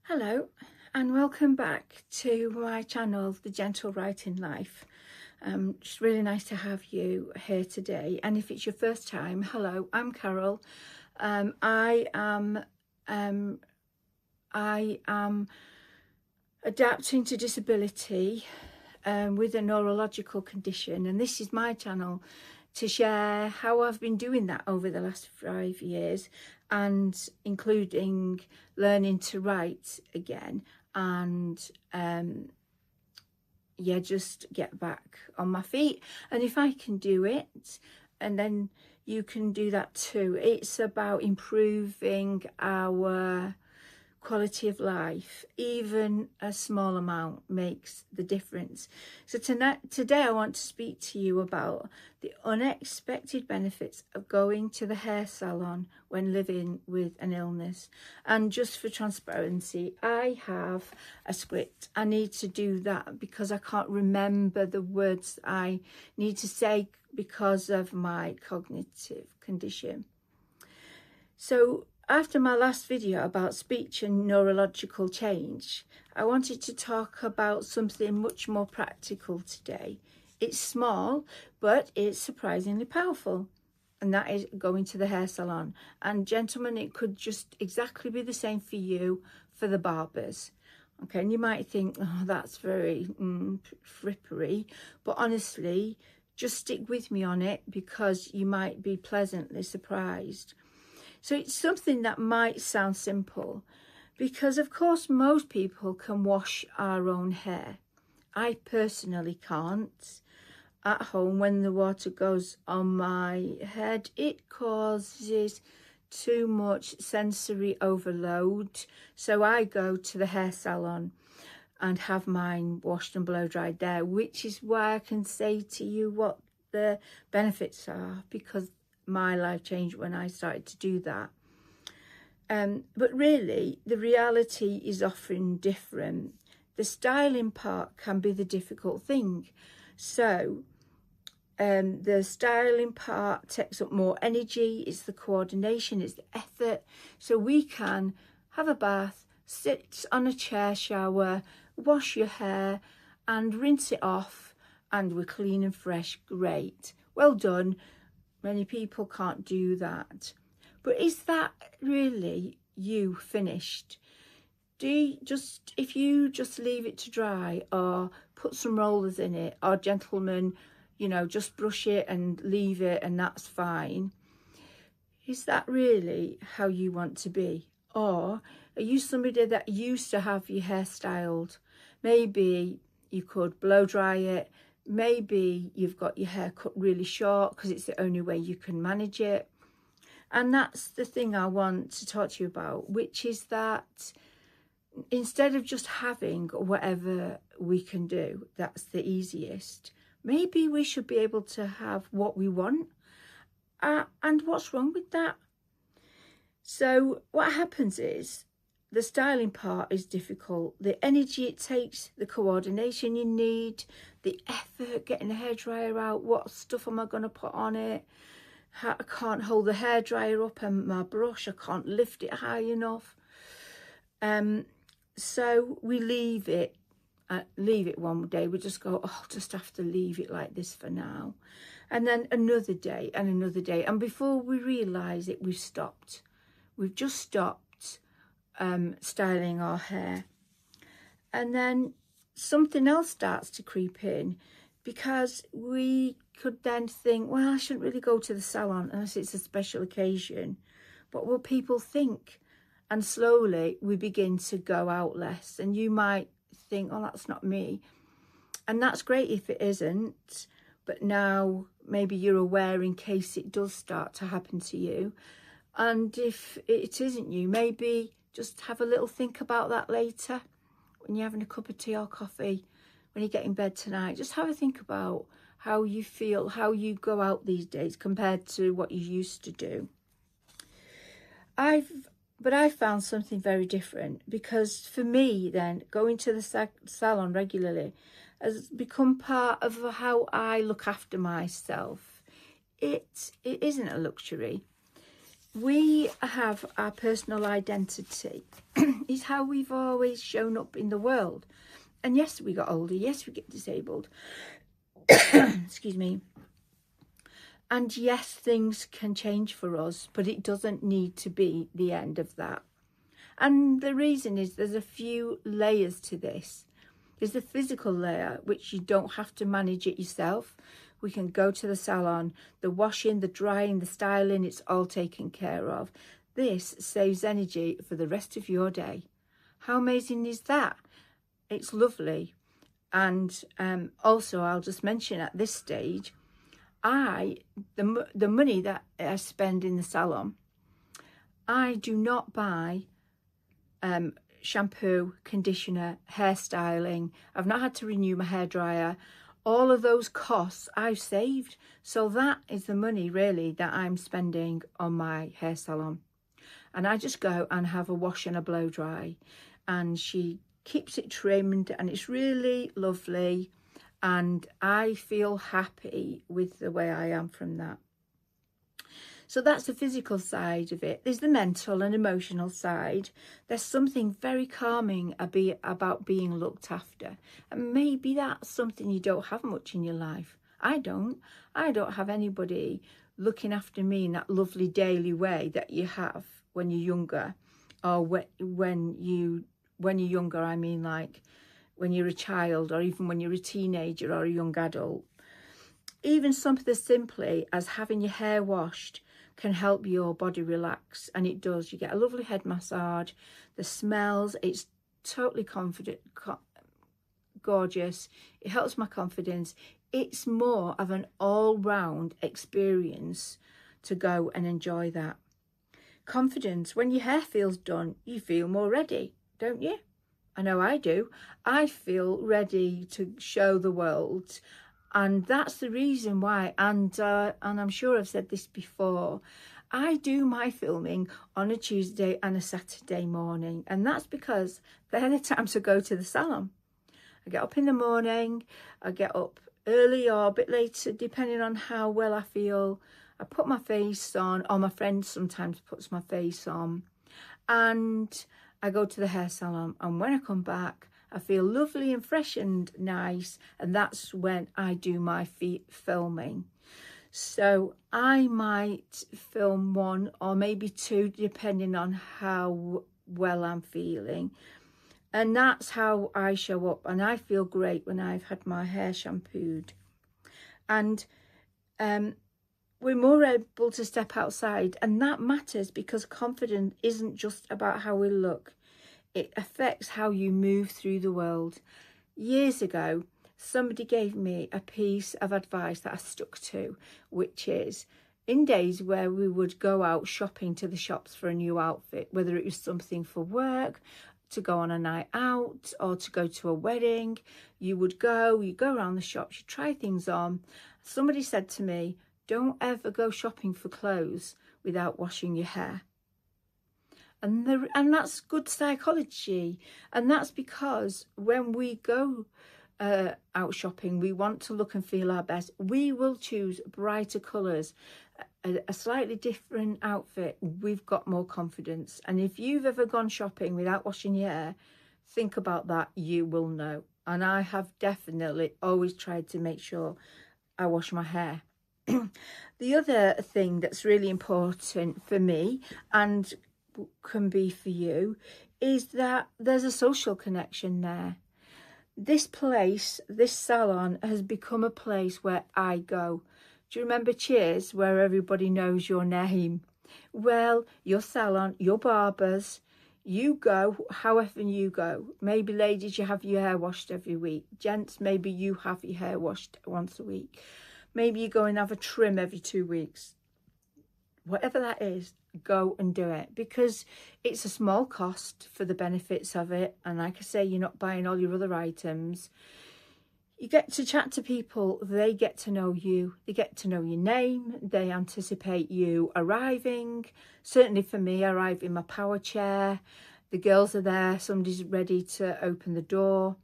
Hello and welcome back to my channel, The Gentle Writing Life. It's really nice to have you here today, and if it's your first time, hello, I'm Carol. I am adapting to disability with a neurological condition, and this is my channel to share how I've been doing that over the last 5 years, and including learning to write again and just get back on my feet. And if I can do it, and then you can do that too. It's about improving our quality of life. Even a small amount makes the difference. So today I want to speak to you about the unexpected benefits of going to the hair salon when living with an illness. And just for transparency, I have a script. I need to do that because I can't remember the words I need to say because of my cognitive condition. So after my last video about speech and neurological change, I wanted to talk about something much more practical today. It's small, but it's surprisingly powerful, and that is going to the hair salon. And gentlemen, it could just exactly be the same for you, for the barbers. Okay, and you might think, oh, that's very frippery, but honestly, just stick with me on it because you might be pleasantly surprised. So it's something that might sound simple because, of course, most people can wash our own hair. I personally can't. At home, when the water goes on my head, it causes too much sensory overload. So I go to the hair salon and have mine washed and blow dried there, which is why I can say to you what the benefits are, because my life changed when I started to do that. But really, the reality is often different. The styling part can be the difficult thing. So the styling part takes up more energy. It's the coordination, it's the effort. So we can have a bath, sit on a chair shower, wash your hair and rinse it off, and we're clean and fresh. Great. Well done. Many people can't do that. But is that really you finished? If you just leave it to dry or put some rollers in it, or gentlemen, just brush it and leave it and that's fine. Is that really how you want to be? Or are you somebody that used to have your hair styled? Maybe you could blow dry it. Maybe you've got your hair cut really short because it's the only way you can manage it. And that's the thing I want to talk to you about, which is that instead of just having whatever we can do, that's the easiest, maybe we should be able to have what we want. And what's wrong with that? So what happens is, the styling part is difficult. The energy it takes, the coordination you need, the effort, getting the hairdryer out, what stuff am I going to put on it? I can't hold the hairdryer up and my brush, I can't lift it high enough. So we leave it one day. We just go, oh, I'll just have to leave it like this for now. And then another day and another day. And before we realise it, we've stopped. We've just stopped styling our hair, and then something else starts to creep in, because we could then think, well, I shouldn't really go to the salon unless it's a special occasion. What will people think? And slowly we begin to go out less, and you might think, oh, that's not me, and that's great if it isn't. But now maybe you're aware in case it does start to happen to you. And if it isn't you, maybe just have a little think about that later when you're having a cup of tea or coffee, when you get in bed tonight. Just have a think about how you feel, how you go out these days compared to what you used to do. But I found something very different, because for me then, going to the salon regularly has become part of how I look after myself. It isn't a luxury. we have our personal identity. It's how we've always shown up in the world. And yes, we got older. Yes, we get disabled. Excuse me. And yes, things can change for us, but it doesn't need to be the end of that. And the reason is there's a few layers to this. There's the physical layer, which you don't have to manage it yourself. We can go to the salon, the washing, the drying, the styling, it's all taken care of. This saves energy for the rest of your day. How amazing is that? It's lovely. And also, I'll just mention at this stage, the money that I spend in the salon, I do not buy shampoo, conditioner, hairstyling. I've not had to renew my hairdryer. All of those costs I've saved. So that is the money really that I'm spending on my hair salon. And I just go and have a wash and a blow dry. And she keeps it trimmed and it's really lovely. And I feel happy with the way I am from that. So that's the physical side of it. There's the mental and emotional side. There's something very calming about being looked after. And maybe that's something you don't have much in your life. I don't have anybody looking after me in that lovely daily way that you have when you're younger. Or when you're younger, I mean like when you're a child, or even when you're a teenager or a young adult. Even something as simply as having your hair washed can help your body relax, and it does. You get a lovely head massage, the smells, it's totally gorgeous. It helps my confidence. It's more of an all-round experience to go and enjoy that. Confidence, when your hair feels done, you feel more ready, don't you? I know I do. I feel ready to show the world. And that's the reason why, and I'm sure I've said this before, I do my filming on a Tuesday and a Saturday morning. And that's because they're the times I go to the salon. I get up in the morning, I get up early or a bit later, depending on how well I feel. I put my face on, or my friend sometimes puts my face on. And I go to the hair salon. And when I come back, I feel lovely and fresh and nice, and that's when I do my filming. So I might film one or maybe two, depending on how well I'm feeling. And that's how I show up, and I feel great when I've had my hair shampooed. And we're more able to step outside, and that matters because confidence isn't just about how we look. It affects how you move through the world. Years ago, somebody gave me a piece of advice that I stuck to, which is in days where we would go out shopping to the shops for a new outfit, whether it was something for work, to go on a night out, or to go to a wedding, you go around the shops, you try things on. Somebody said to me, don't ever go shopping for clothes without washing your hair. And that's good psychology. And that's because when we go out shopping, we want to look and feel our best. We will choose brighter colours, a slightly different outfit. We've got more confidence. And if you've ever gone shopping without washing your hair, think about that. You will know. And I have definitely always tried to make sure I wash my hair. The other thing that's really important for me, and can be for you, is that there's a social connection there. This place, this salon, has become a place where I go. Do you remember Cheers, where everybody knows your name? Well, your salon, your barbers, you go however you go. Maybe ladies, you have your hair washed every week. Gents, maybe you have your hair washed once a week. Maybe you go and have a trim every 2 weeks. Whatever that is, go and do it, because it's a small cost for the benefits of it. And like I say, you're not buying all your other items. You get to chat to people, they get to know you, they get to know your name, they anticipate you arriving. Certainly for me, I arrive in my power chair, the girls are there, somebody's ready to open the door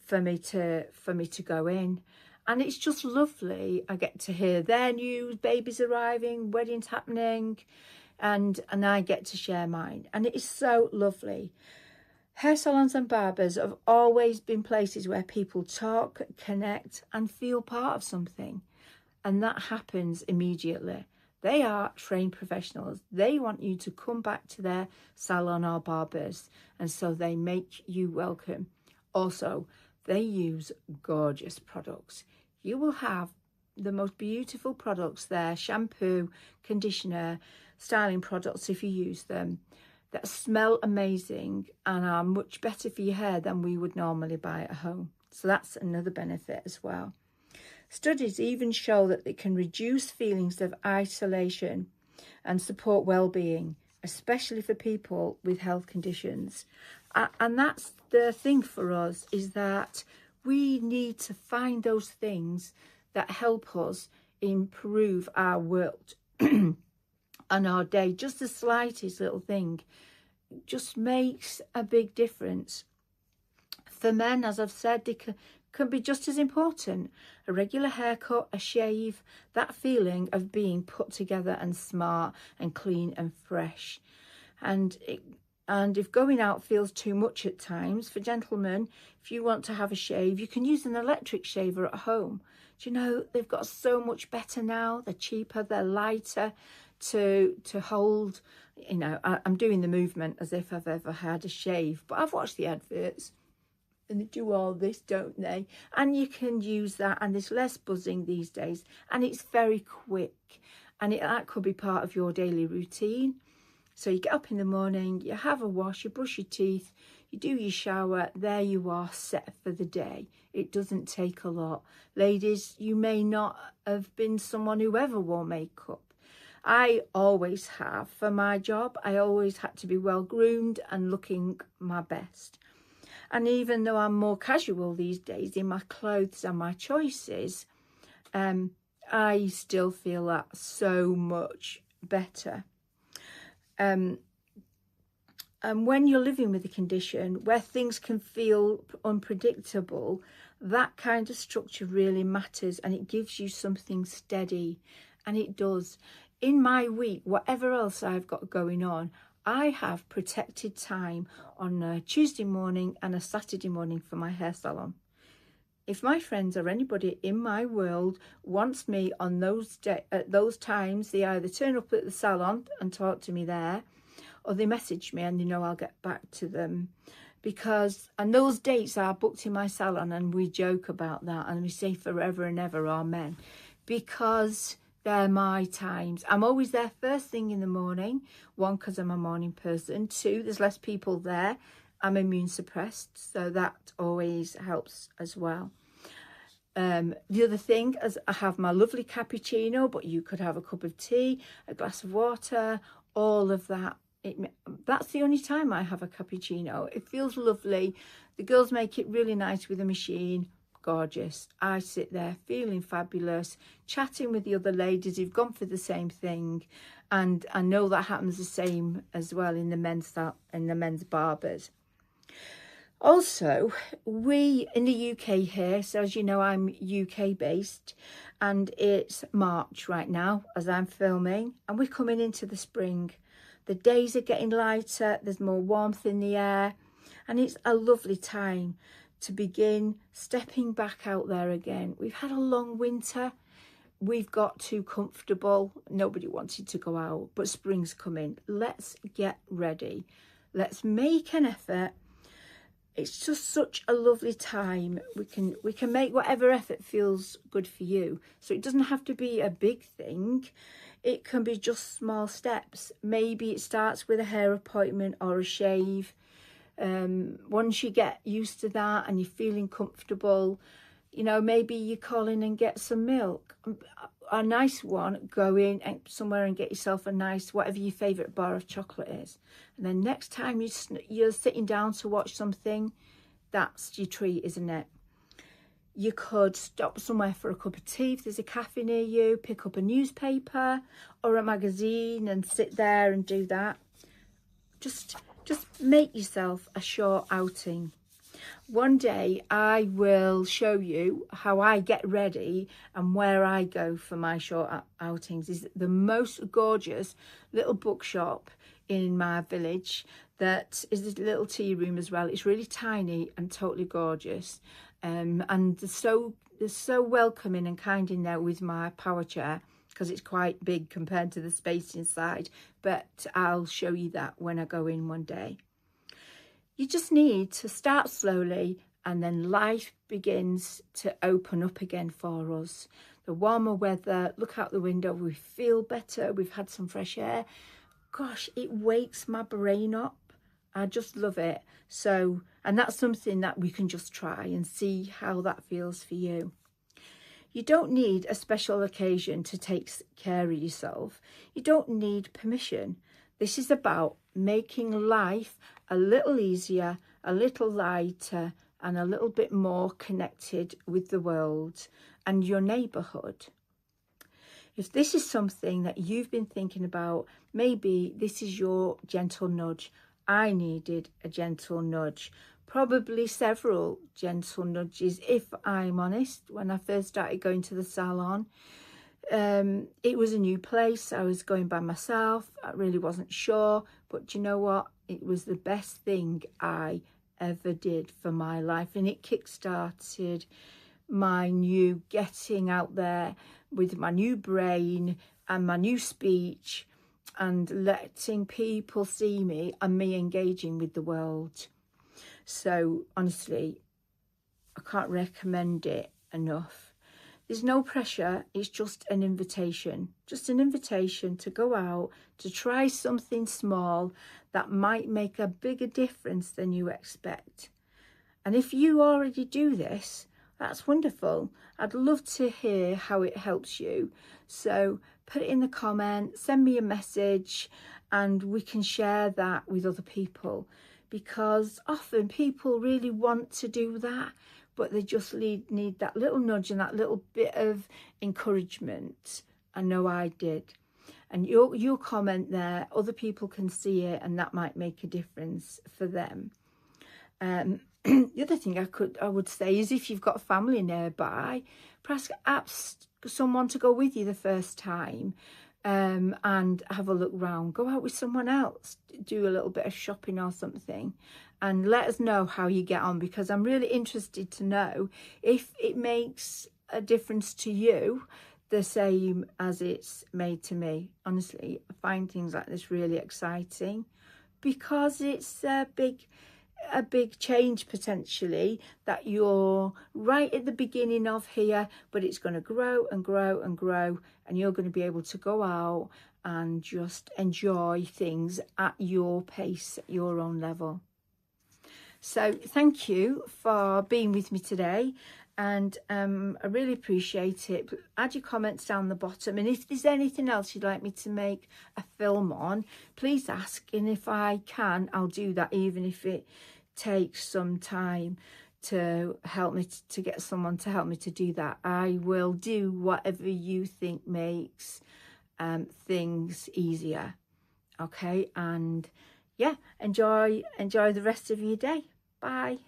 for me to go in. And it's just lovely. I get to hear their news, babies arriving, weddings happening. and I get to share mine, and it is so lovely. Hair salons and barbers have always been places where people talk, connect and feel part of something, and that happens immediately. They are trained professionals. They want you to come back to their salon or barbers, and so they make you welcome. Also, they use gorgeous products. You will have the most beautiful products there, shampoo, conditioner, styling products if you use them, that smell amazing and are much better for your hair than we would normally buy at home. So that's another benefit as well. Studies even show that it can reduce feelings of isolation and support well-being, especially for people with health conditions. And that's the thing for us, is that we need to find those things that help us improve our world and our day. Just the slightest little thing just makes a big difference. For men, as I've said, they can be just as important. A regular haircut, a shave, that feeling of being put together and smart and clean and fresh. And if going out feels too much at times, for gentlemen, if you want to have a shave, you can use an electric shaver at home. Do you know, they've got so much better now. They're cheaper, they're lighter to hold. You know, I'm doing the movement as if I've ever had a shave, but I've watched the adverts and they do all this, don't they? And you can use that, and there's less buzzing these days, and it's very quick, and that could be part of your daily routine. So you get up in the morning, you have a wash, you brush your teeth, you do your shower, there you are, set for the day. It doesn't take a lot. Ladies, you may not have been someone who ever wore makeup. I always have. For my job, I always had to be well groomed and looking my best. And even though I'm more casual these days in my clothes and my choices, I still feel that so much better. And when you're living with a condition where things can feel unpredictable, that kind of structure really matters, and it gives you something steady, and it does. In my week, whatever else I've got going on, I have protected time on a Tuesday morning and a Saturday morning for my hair salon. If my friends or anybody in my world wants me on at those times, they either turn up at the salon and talk to me there, or they message me and they know I'll get back to them. And those dates are booked in my salon, and we joke about that and we say forever and ever, amen, because they're my times. I'm always there first thing in the morning. One, because I'm a morning person. Two, there's less people there. I'm immune suppressed, so that always helps as well. The other thing is I have my lovely cappuccino, but you could have a cup of tea, a glass of water, all of that. That's the only time I have a cappuccino. It feels lovely. The girls make it really nice with a machine. Gorgeous. I sit there feeling fabulous, chatting with the other ladies who've gone for the same thing, and I know that happens the same as well in the men's barbers. Also, we in the UK here, so as you know, I'm UK based, and it's March right now as I'm filming, and we're coming into the spring. The days are getting lighter, there's more warmth in the air, and it's a lovely time to begin stepping back out there again. We've had a long winter. We've got too comfortable. Nobody wanted to go out, but spring's coming. Let's get ready. Let's make an effort. It's just such a lovely time. We can make whatever effort feels good for you. So it doesn't have to be a big thing. It can be just small steps. Maybe it starts with a hair appointment or a shave. Once you get used to that and you're feeling comfortable, you know, maybe you call in and get some milk, a nice one. Go in and somewhere and get yourself a nice, whatever your favourite bar of chocolate is, and then next time you're sitting down to watch something, that's your treat, isn't it? You could stop somewhere for a cup of tea if there's a cafe near you, pick up a newspaper or a magazine and sit there and do that. Just make yourself a short outing. One day I will show you how I get ready and where I go for my short outings. Is the most gorgeous little bookshop in my village that is a little tea room as well. It's really tiny and totally gorgeous, and they're so welcoming and kind in there with my power chair, because it's quite big compared to the space inside. But I'll show you that when I go in one day. You just need to start slowly, and then life begins to open up again for us. The warmer weather, look out the window, we feel better, we've had some fresh air. Gosh, it wakes my brain up. I just love it. So, and that's something that we can just try and see how that feels for you. You don't need a special occasion to take care of yourself. You don't need permission. This is about making life a little easier, a little lighter, and a little bit more connected with the world and your neighbourhood. If this is something that you've been thinking about, maybe this is your gentle nudge. I needed a gentle nudge, probably several gentle nudges, if I'm honest. When I first started going to the salon, it was a new place. I was going by myself. I really wasn't sure, but do you know what? It was the best thing I ever did for my life, and it kick-started my new getting out there with my new brain and my new speech, and letting people see me and me engaging with the world. So honestly, I can't recommend it enough. There's no pressure. It's just an invitation to go out, to try something small that might make a bigger difference than you expect. And if you already do this, that's wonderful. I'd love to hear how it helps you. So put it in the comments, send me a message, and we can share that with other people, because often people really want to do that, but they just need that little nudge and that little bit of encouragement. I know I did. And your comment there, other people can see it, and that might make a difference for them. The other thing I would say is, if you've got family nearby, perhaps ask someone to go with you the first time, and have a look round. Go out with someone else, do a little bit of shopping or something, and let us know how you get on, because I'm really interested to know if it makes a difference to you the same as it's made to me. Honestly, I find things like this really exciting, because it's a big change potentially that you're right at the beginning of here, but it's going to grow and grow and grow, and you're going to be able to go out and just enjoy things at your pace, at your own level. So thank you for being with me today, and I really appreciate it. Add your comments down the bottom, and if there's anything else you'd like me to make a film on, please ask, and if I can, I'll do that, even if it takes some time to help me to get someone to help me to do that. I will do whatever you think makes things easier. Okay, and yeah, enjoy the rest of your day. Bye.